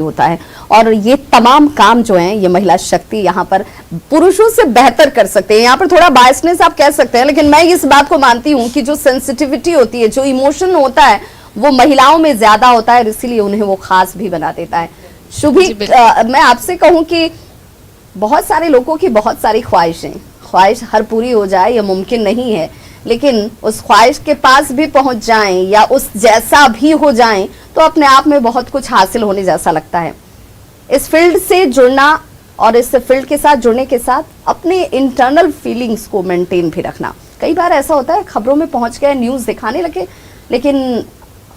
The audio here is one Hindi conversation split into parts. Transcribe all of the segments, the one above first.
होता है। और ये तमाम काम जो हैं ये महिला शक्ति यहाँ पर पुरुषों से बेहतर कर सकते हैं। यहाँ पर थोड़ा बायसनेस आप कह सकते हैं, लेकिन मैं इस बात को मानती हूँ कि जो सेंसिटिविटी होती है, जो इमोशन होता है, वो महिलाओं में ज्यादा होता है, इसीलिए उन्हें वो खास भी बना देता है। शुभी, मैं आपसे कहूँ कि बहुत सारे लोगों की बहुत सारी ख्वाहिश हर पूरी हो जाए ये मुमकिन नहीं है, लेकिन उस ख्वाहिश के पास भी पहुंच जाएं या उस जैसा भी हो जाएं तो अपने आप में बहुत कुछ हासिल होने जैसा लगता है। इस फील्ड से जुड़ना और इस फील्ड के साथ जुड़ने के साथ अपने इंटरनल फीलिंग्स को मेंटेन भी रखना। कई बार ऐसा होता है खबरों में पहुंच गए, न्यूज़ दिखाने लगे, लेकिन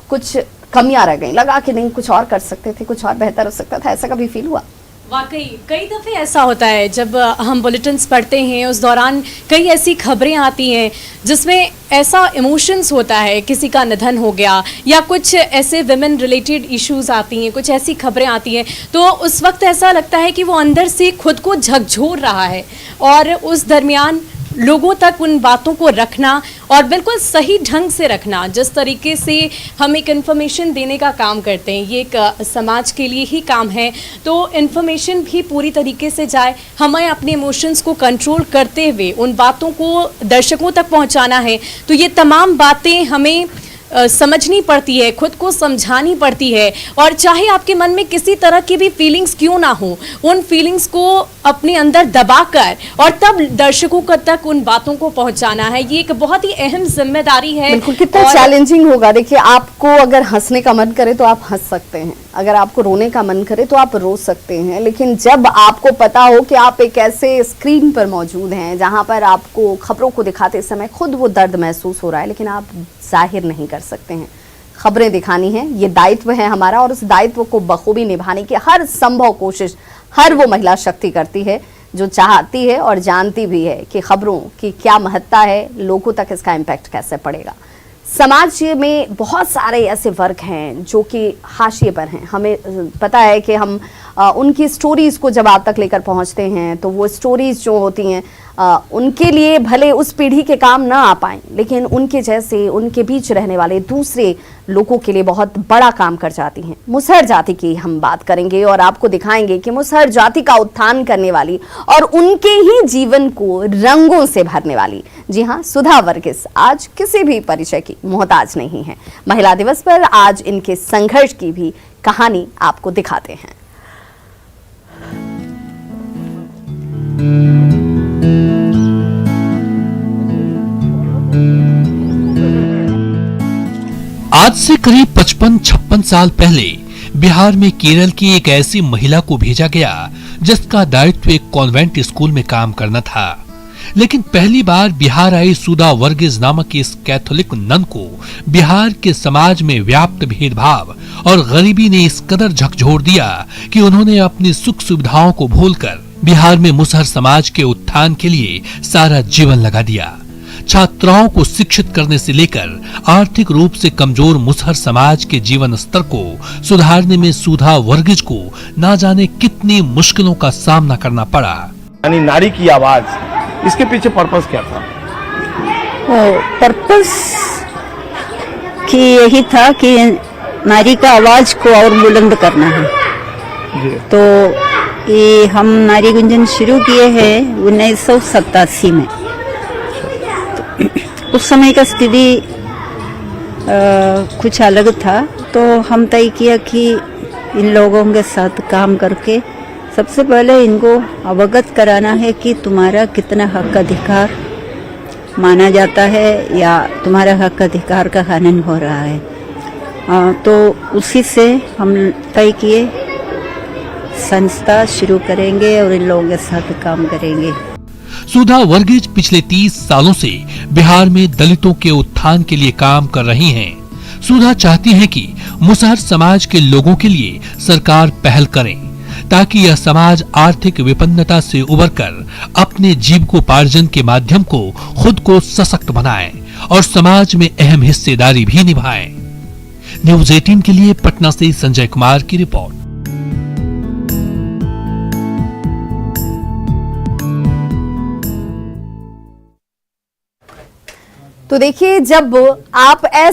कुछ कमियां रह गई, लगा कि नहीं कुछ और कर सकते थे, कुछ और बेहतर हो सकता था। ऐसा कभी फील हुआ? वाकई कई दफ़े ऐसा होता है जब हम बुलेटिन्स पढ़ते हैं, उस दौरान कई ऐसी खबरें आती हैं जिसमें ऐसा इमोशंस होता है, किसी का निधन हो गया या कुछ ऐसे विमेन रिलेटेड इश्यूज आती हैं, कुछ ऐसी खबरें आती हैं, तो उस वक्त ऐसा लगता है कि वो अंदर से खुद को झकझोर रहा है और उस दरमियान लोगों तक उन बातों को रखना और बिल्कुल सही ढंग से रखना, जिस तरीके से हम एक इन्फॉर्मेशन देने का काम करते हैं, ये एक समाज के लिए ही काम है, तो इन्फॉर्मेशन भी पूरी तरीके से जाए। हमें अपने इमोशंस को कंट्रोल करते हुए उन बातों को दर्शकों तक पहुंचाना है, तो ये तमाम बातें हमें समझनी पड़ती है, खुद को समझानी पड़ती है। और चाहे आपके मन में किसी तरह की भी फीलिंग्स क्यों ना हो, उन फीलिंग्स को अपने अंदर दबाकर और तब दर्शकों तक उन बातों को पहुंचाना है, ये एक बहुत ही अहम जिम्मेदारी है। बिल्कुल, कितना चैलेंजिंग होगा। देखिए, आपको अगर हंसने का मन करे तो आप हंस सकते हैं, अगर आपको रोने का मन करे तो आप रो सकते हैं, लेकिन जब आपको पता हो कि आप एक ऐसे स्क्रीन पर मौजूद हैं जहां पर आपको खबरों को दिखाते समय खुद वो दर्द महसूस हो रहा है, लेकिन आप जाहिर नहीं कर सकते हैं। खबरें दिखानी है, ये दायित्व है हमारा, और उस दायित्व को बखूबी निभाने की हर संभव कोशिश हर वो महिला शक्ति करती है जो चाहती है और जानती भी है कि खबरों की क्या महत्ता है, लोगों तक इसका इम्पैक्ट कैसे पड़ेगा। समाज में बहुत सारे ऐसे वर्ग हैं जो कि हाशिए पर हैं। हमें पता है कि हम उनकी स्टोरीज़ को जब आप तक लेकर पहुंचते हैं तो वो स्टोरीज़ जो होती हैं उनके लिए भले उस पीढ़ी के काम ना आ पाएं, लेकिन उनके जैसे उनके बीच रहने वाले दूसरे लोगों के लिए बहुत बड़ा काम कर जाती हैं। मुसहर जाति की हम बात करेंगे और आपको दिखाएंगे कि मुसहर जाति का उत्थान करने वाली और उनके ही जीवन को रंगों से भरने वाली, जी हाँ, सुधा वर्गीस आज किसी भी परिचय की मोहताज नहीं है। महिला दिवस पर आज इनके संघर्ष की भी कहानी आपको दिखाते हैं। आज से करीब 55-56 साल पहले बिहार में केरल की एक ऐसी महिला को भेजा गया जिसका दायित्व एक कॉन्वेंट स्कूल में काम करना था। लेकिन पहली बार बिहार आई सुधा वर्गीस नामक इस कैथोलिक नन को बिहार के समाज में व्याप्त भेदभाव और गरीबी ने इस कदर झकझोर दिया कि उन्होंने अपनी सुख सुविधाओं को भूलकर बिहार में मुसहर समाज के उत्थान के लिए सारा जीवन लगा दिया। छात्राओं को शिक्षित करने से लेकर आर्थिक रूप से कमजोर मुसहर समाज के जीवन स्तर को सुधारने में सुधा वर्गीस को ना जाने कितनी मुश्किलों का सामना करना पड़ा। यानी नारी की आवाज, इसके पीछे पर्पस क्या था? पर्पस कि यही था कि नारी का आवाज को और बुलंद करना है। तो ये हम नारी गुंजन शुरू किए हैं 1987 में। उस समय का स्थिति कुछ अलग था, तो हम तय किया कि इन लोगों के साथ काम करके सबसे पहले इनको अवगत कराना है कि तुम्हारा कितना हक अधिकार माना जाता है या तुम्हारा हक अधिकार का हनन हो रहा है। तो उसी से हम तय किए संस्था शुरू करेंगे और इन लोगों के साथ काम करेंगे। सुधा वर्गीस पिछले 30 सालों से बिहार में दलितों के उत्थान के लिए काम कर रही हैं। सुधा चाहती हैं कि मुसहर समाज के लोगों के लिए सरकार पहल करें ताकि यह समाज आर्थिक विपन्नता से उबरकर अपने जीविकोपार्जन के माध्यम को खुद को सशक्त बनाए और समाज में अहम हिस्सेदारी भी निभाए। न्यूज़ 18 के लिए पटना से संजय कुमार की रिपोर्ट। तो देखिए, जब आप ऐसे